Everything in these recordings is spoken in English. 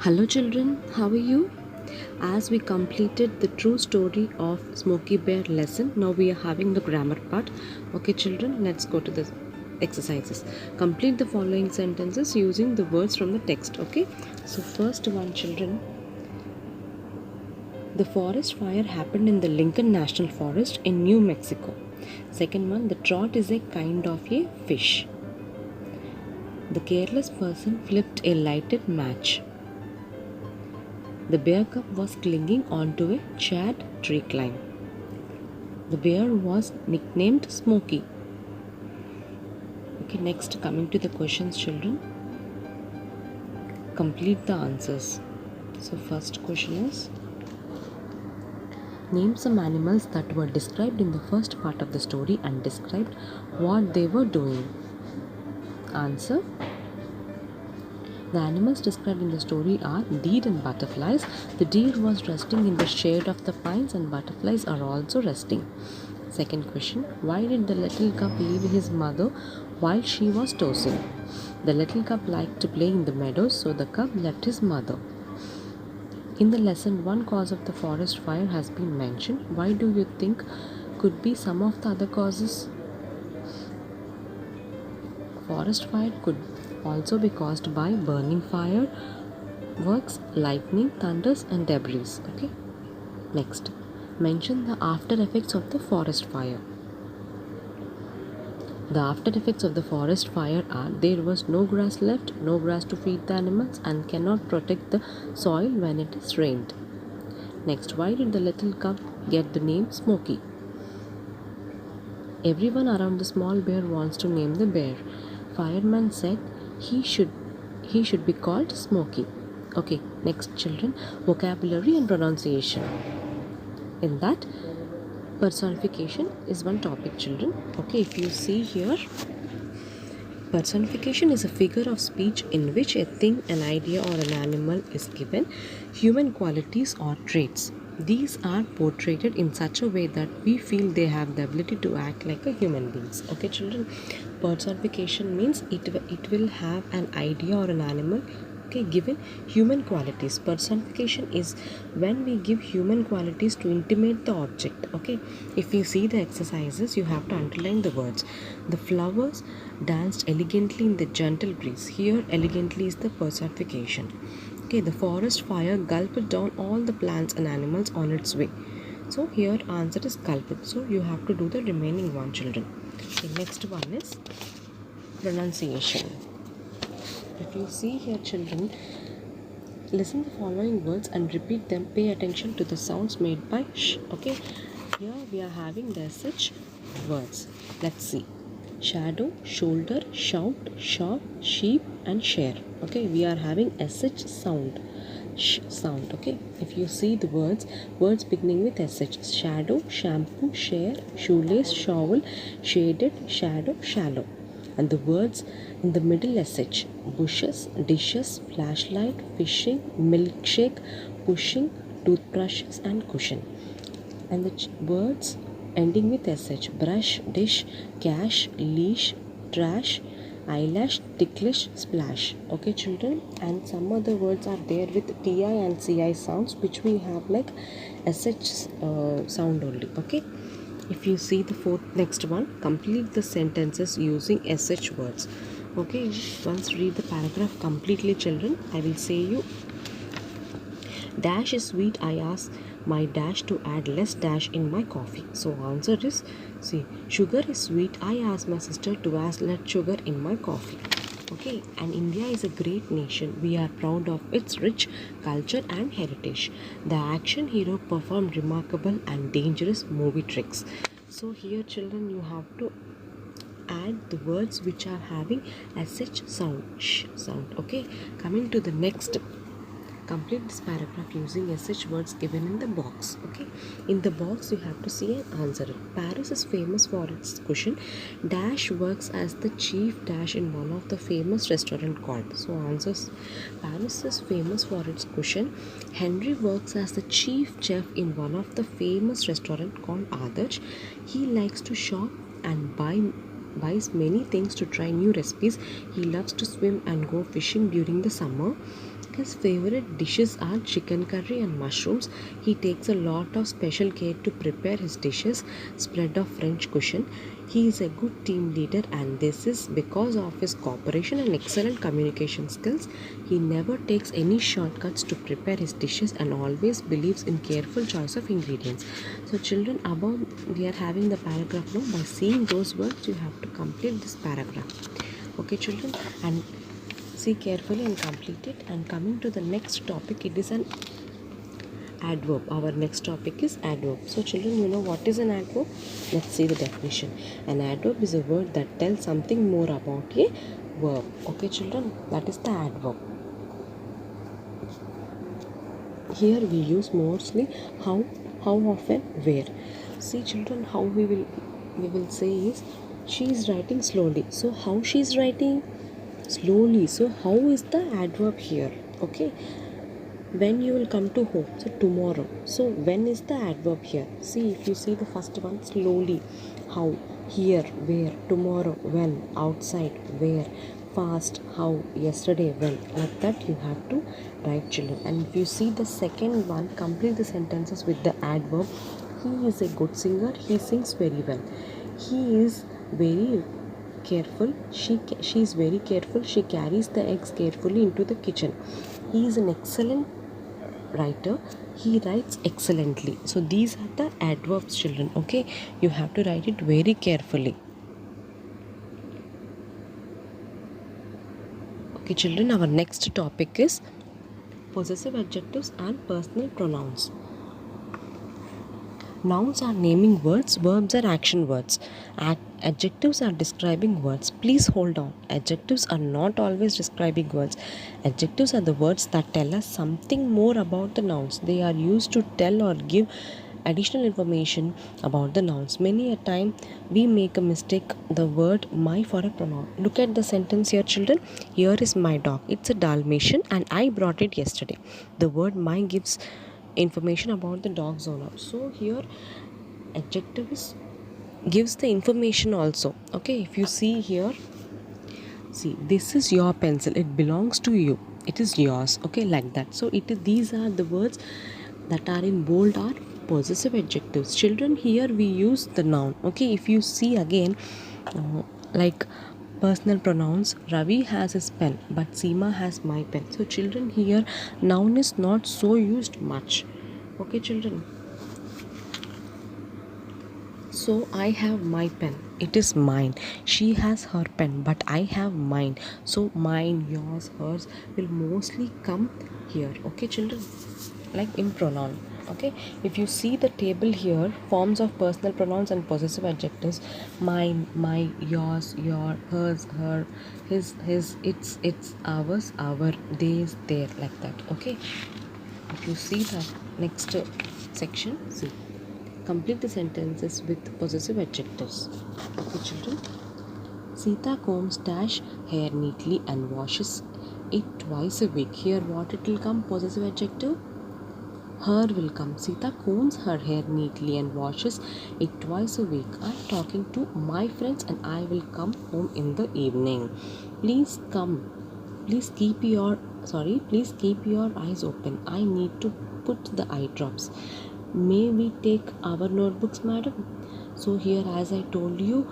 Hello children, how are you? As we completed the true story of Smokey Bear lesson, now we are having the grammar part. Okay children, let's go to the exercises. Complete the following sentences using the words from the text. Okay, so first one children, the forest fire happened in the Lincoln National Forest in New Mexico. Second one, the trout is a kind of a fish. The careless person flipped a lighted match. The bear cub was clinging onto a charred tree climb. The bear was nicknamed Smokey. Okay, next coming to the questions, children. Complete the answers. So first question is, name some animals that were described in the first part of the story and described what they were doing. Answer. The animals described in the story are deer and butterflies. The deer was resting in the shade of the pines and butterflies are also resting. Second question, why did the little cub leave his mother while she was tossing? The little cub liked to play in the meadows, so the cub left his mother. In the lesson, one cause of the forest fire has been mentioned. Why do you think could be some of the other causes? Forest fire could also be caused by burning fireworks, lightning, thunders, and debris. Okay. Next, mention the after effects of the forest fire. The after effects of the forest fire are there was no grass left, no grass to feed the animals, and cannot protect the soil when it is rained. Next, why did the little cub get the name Smokey? Everyone around the small bear wants to name the bear. Fireman said he should be called Smokey. Okay, next children, vocabulary and pronunciation. In that, personification is one topic, children. Okay, if you see here, personification is a figure of speech in which a thing, an idea, or an animal is given human qualities or traits. These are portrayed in such a way that we feel they have the ability to act like a human beings. Okay children, personification means it will have an idea or an animal, okay, given human qualities. Personification is when we give human qualities to intimate the object. Okay, if you see the exercises, you have to underline the words. The flowers danced elegantly in the gentle breeze. Here elegantly is the personification. Okay, the forest fire gulped down all the plants and animals on its way. So here answer is gulped. So you have to do the remaining one, children. The next one is pronunciation. If you see here, children, listen the following words and repeat them. Pay attention to the sounds made by sh. Okay, here we are having the such words. Let's see. Shadow, shoulder, shout, shop, sheep, and share. Okay, we are having sh sound. Sh sound. Okay, if you see the words beginning with sh: shadow, shampoo, share, shoelace, shovel, shaded, shadow, shallow. And the words in the middle sh: bushes, dishes, flashlight, fishing, milkshake, pushing, toothbrushes, and cushion. And the words ending with sh: brush, dish, cash, leash, trash, eyelash, ticklish, splash. Okay children, and some other words are there with ti and ci sounds, which we have like sh sound only. Okay, if you see the next one, complete the sentences using sh words. Okay, once read the paragraph completely, children. I will say you, dash is sweet, I ask my dash to add less dash in my coffee. So answer is, see, sugar is sweet, I ask my sister to add less sugar in my coffee. Okay, and India is a great nation. We are proud of its rich culture and heritage. The action hero performed remarkable and dangerous movie tricks. So here children, you have to add the words which are having sh sound, sh sound. Okay, coming to the next, complete this paragraph using sh words given in the box. Okay, in the box you have to see and answer it. Paris is famous for its cushion. Dash works as the chief dash in one of the famous restaurant called. So answers, Paris is famous for its cushion. Henry works as the chief chef in one of the famous restaurant called Adarsh. He likes to shop and buys many things to try new recipes. He loves to swim and go fishing during the summer. His favorite dishes are chicken curry and mushrooms. He takes a lot of special care to prepare his dishes. Spread of French cushion. He is a good team leader, and this is because of his cooperation and excellent communication skills. He never takes any shortcuts to prepare his dishes and always believes in careful choice of ingredients. So children, above we are having the paragraph now. By seeing those words, you have to complete this paragraph. Okay children, and see carefully and complete it. And coming to the next topic, it is an adverb. Our next topic is adverb. So children, you know what is an adverb? Let's see the definition. An adverb is a word that tells something more about a verb. Okay children, that is the adverb. Here we use mostly how often, where. See children, how we will say is she is writing slowly. So how she is writing slowly? So how is the adverb here? Okay, when you will come to home, so tomorrow. So when is the adverb here? See, if you see the first one, slowly, how, here, where, tomorrow, when, outside, where, fast, how, yesterday, when. Like that you have to write children. And if you see the second one, complete the sentences with the adverb. He is a good singer. He sings very well. He is very careful. She is very careful. She carries the eggs carefully into the kitchen. He is an excellent writer. He writes excellently. So these are the adverbs children. Okay, you have to write it very carefully. Okay children, our next topic is possessive adjectives and personal pronouns. Nouns are naming words, verbs are action words. Adjectives are describing words. Please hold on. Adjectives are not always describing words. Adjectives are the words that tell us something more about the nouns. They are used to tell or give additional information about the nouns. Many a time we make a mistake the word my for a pronoun. Look at the sentence here children. Here is my dog. It's a Dalmatian and I brought it yesterday. The word my gives information about the dog's owner. So here adjectives gives the information also. Okay, if you see here, see, this is your pencil, it belongs to you, it is yours. Okay, like that. So these are the words that are in bold are possessive adjectives children. Here we use the noun. Okay, if you see again, like personal pronouns, Ravi has his pen but Seema has my pen. So children, here noun is not so used much. Okay children, so I have my pen, it is mine. She has her pen but I have mine. So mine, yours, hers will mostly come here. Okay children, like in pronoun. Okay, if you see the table here, forms of personal pronouns and possessive adjectives: mine, my, yours, your, hers, her, his, its, ours, our, theirs, their, like that. Okay, if you see the next section, see, complete the sentences with possessive adjectives. Okay children, Sita combs dash hair neatly and washes it twice a week. Here what it will come? Possessive adjective. Her will come. Sita combs her hair neatly and washes it twice a week. I am talking to my friends and I will come home in the evening. Please keep your eyes open. I need to put the eye drops. May we take our notebooks, madam? So here, as I told you,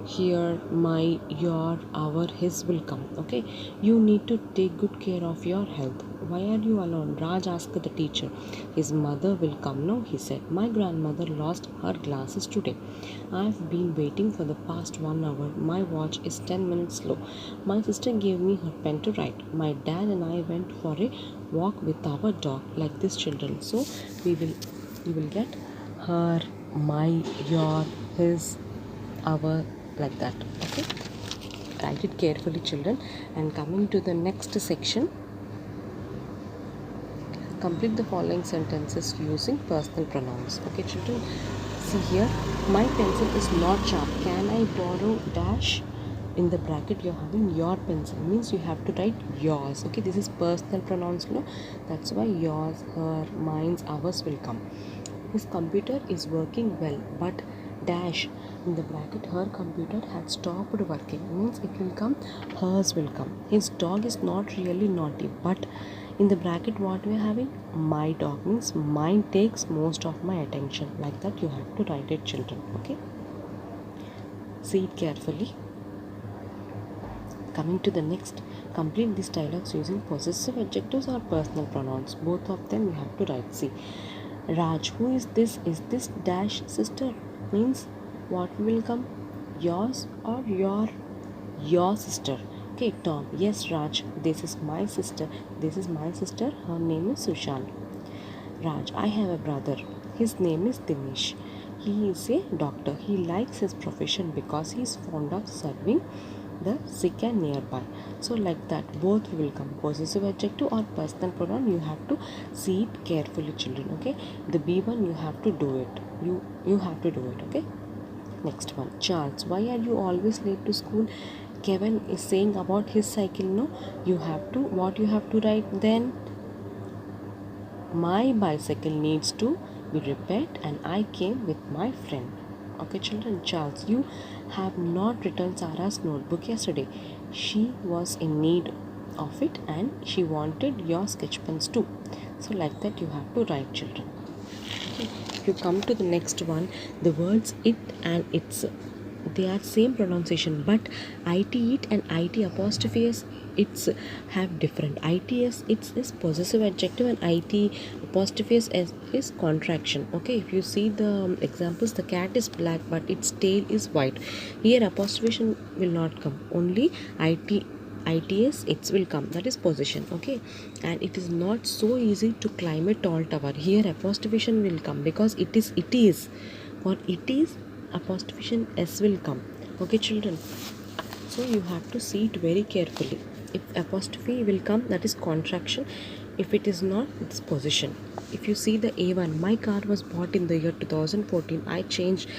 here my, your, our, his will come. Okay, you need to take good care of your health. Why are you alone? Raj asked the teacher. His mother will come now, he said. My grandmother lost her glasses today. I've been waiting for the past 1 hour. My watch is 10 minutes slow. My sister gave me her pen to write. My dad and I went for a walk with our dog. Like this children. So you will get her, my, your, his, our, like that. Okay, write it carefully children. And coming to the next section, complete the following sentences using personal pronouns. Okay children, see here, my pencil is not sharp. Can I borrow dash? In the bracket you're having your pencil, means you have to write yours. Okay, this is personal pronouns, no? That's why yours, her, mine's, ours will come. His computer is working well, but dash in the bracket her computer had stopped working means it will come hers will come. His dog is not really naughty, but in the bracket what we are having, my dog means mine takes most of my attention. Like that you have to write it, children. Okay, see it carefully. Coming to the next, complete these dialogues using possessive adjectives or personal pronouns. Both of them you have to write. See, Raj, who is this? Is this dash sister? Means what will come? Yours or your sister. Okay, Tom. Yes, Raj. This is my sister. This is my sister. Her name is Sushant. Raj, I have a brother. His name is Dinesh. He is a doctor. He likes his profession because he is fond of serving the sick and nearby. So like that both will come, possessive adjective or personal pronoun. You have to see it carefully, children. Okay, the B1 you have to do it. You have to do it. Okay, next one. Charles, why are you always late to school? Kevin is saying about his cycle. No, you have to, what you have to write then, my bicycle needs to be repaired and I came with my friend. Okay, children. Charles, you have not written Sarah's notebook yesterday. She was in need of it and she wanted your sketch pens too. So like that you have to write, children. Okay. If you come to the next one, the words it and its, they are same pronunciation, but it and it apostrophe s it's have different. Its it's is possessive adjective and it apostrophe s is contraction. Okay, if you see the examples, the cat is black but its tail is white. Here apostrophe will not come, only its it will come, that is possession. Okay, and it is not so easy to climb a tall tower. Here apostrophe will come because it is for it is apostrophe s will come. Okay, children, so you have to see it very carefully. If apostrophe will come, that is contraction. If it is not, it's possession. If you see the A1, my car was bought in the year 2014. I changed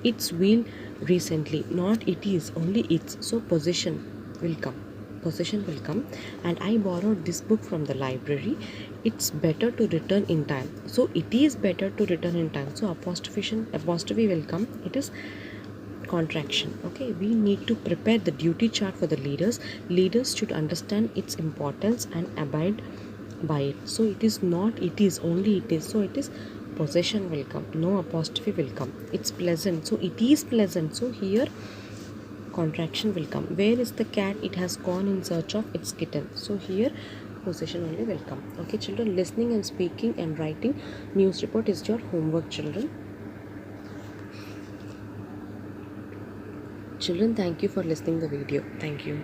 its wheel recently. Not it is, only it's. So possession will come. Possession will come. And I borrowed this book from the library. It's better to return in time. So it is better to return in time. So apostrophe will come. It is contraction. Okay, we need to prepare the duty chart for the leaders should understand its importance and abide by it. So it is not it is, only it is. So it is possession will come, no apostrophe will come. It's pleasant, so it is pleasant. So here contraction will come. Where is the cat? It has gone in search of its kitten. So here possession only will come. Okay, children, listening and speaking and writing news report is your homework, children. Children, thank you for listening the video. Thank you.